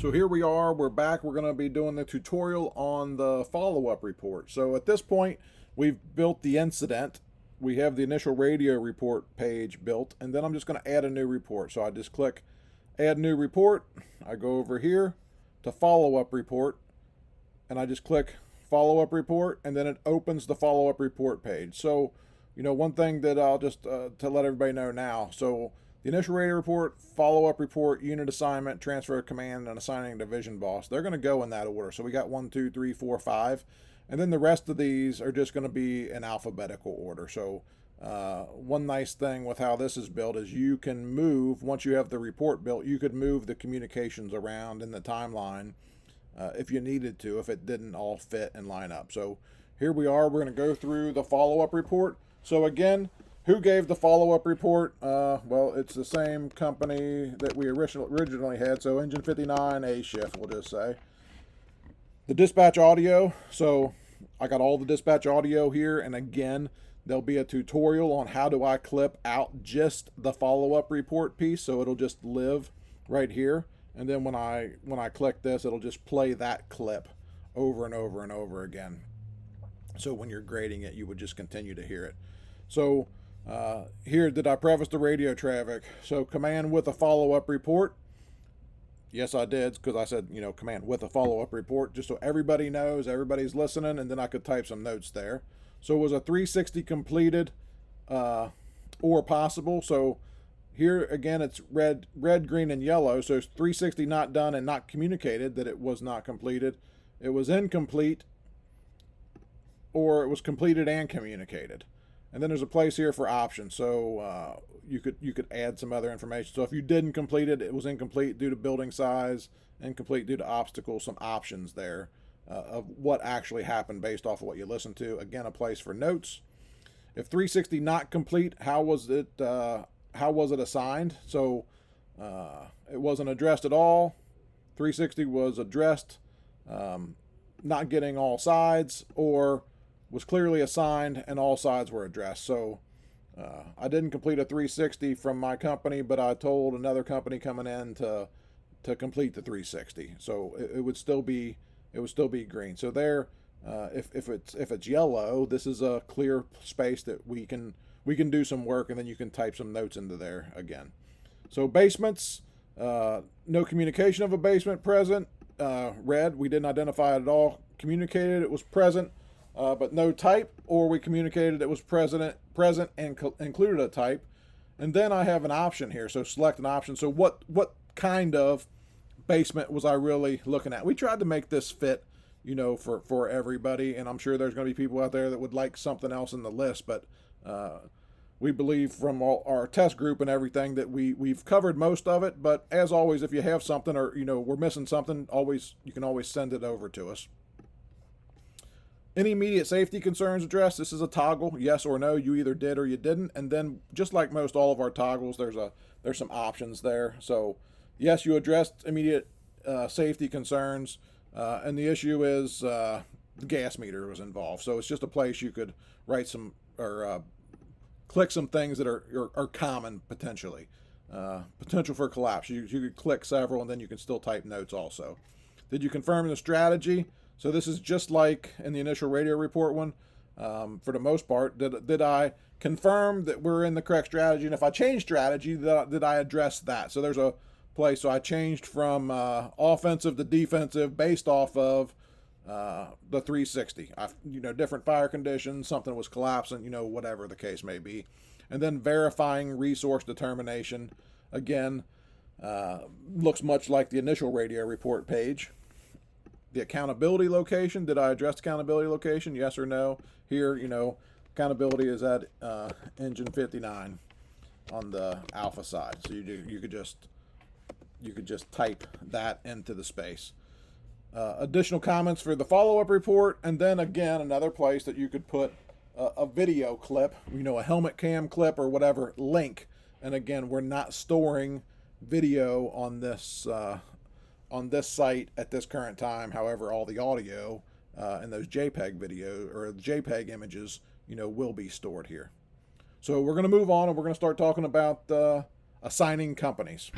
So here we are, we're back. We're going to be doing the tutorial on the follow-up report. So at this point, we've built the incident. We have the initial radio report page built, and then I'm just going to add a new report. So I just click Add New Report. I go over here to Follow-up Report, and I just click Follow-up Report, and then it opens the follow-up report page. So, one thing that I'll just to let everybody know now. So the initial radio report, follow-up report, unit assignment, transfer of command, and assigning division boss. They're going to go in that order. So we got 1, 2, 3, 4, 5. And then the rest of these are just going to be in alphabetical order. So one nice thing with how this is built is you can move, once you have the report built, you could move the communications around in the timeline if you needed to, if it didn't all fit and line up. So here we are. We're going to go through the follow-up report. So again, who gave the follow-up report? Well, it's the same company that we originally had. So Engine 59 A shift, we'll just say. The dispatch audio. So I got all the dispatch audio here. And again, there'll be a tutorial on how do I clip out just the follow-up report piece. So it'll just live right here. And then when I click this, it'll just play that clip over and over and over again. So when you're grading it, you would just continue to hear it. So here, did I preface the radio traffic? So command with a follow-up report. Yes, I did, because I said, command with a follow-up report, just so everybody knows, everybody's listening, and then I could type some notes there. So was a 360 completed or possible? So here, again, it's red, green, and yellow. So it's 360 not done and not communicated that it was not completed. It was incomplete, or it was completed and communicated. And then there's a place here for options. So you could add some other information. So if you didn't complete it, it was incomplete due to building size, incomplete due to obstacles, some options there of what actually happened based off of what you listened to. Again, a place for notes. If 360 not complete, how was it assigned? So it wasn't addressed at all. 360 was addressed, not getting all sides, or was clearly assigned and all sides were addressed. So I didn't complete a 360 from my company, but I told another company coming in to complete the 360. So it would still be green. So there, if it's yellow, this is a clear space that we can do some work, and then you can type some notes into there again. So basements, no communication of a basement present. Red, we didn't identify it at all. Communicated it was present. But no type, or we communicated it was present and included a type. And then I have an option here, so select an option. So what kind of basement was I really looking at? We tried to make this fit, for everybody, and I'm sure there's going to be people out there that would like something else in the list, but we believe from our test group and everything that we've covered most of it. But as always, if you have something or we're missing something, you can always send it over to us. Any immediate safety concerns addressed? This is a toggle, yes or no. You either did or you didn't. And then, just like most all of our toggles, there's some options there. So, yes, you addressed immediate safety concerns, and the issue is the gas meter was involved. So it's just a place you could write some or click some things that are common potentially. Potential for collapse. You could click several, and then you can still type notes also. Did you confirm the strategy? So this is just like in the initial radio report one. For the most part, did I confirm that we're in the correct strategy? And if I change strategy, did I address that? So there's a place. So I changed from offensive to defensive based off of the 360. Different fire conditions, something was collapsing, whatever the case may be. And then verifying resource determination. Again, looks much like the initial radio report page. The accountability location, did I address accountability location? Yes or no? Here, accountability is at Engine 59 on the alpha side. So you could just type that into the space. Additional comments for the follow-up report, and then again another place that you could put a video clip, a helmet cam clip or whatever link. And again, we're not storing video on this site at this current time. However, all the audio and those JPEG video or JPEG images, will be stored here. So we're going to move on, and we're going to start talking about assigning companies.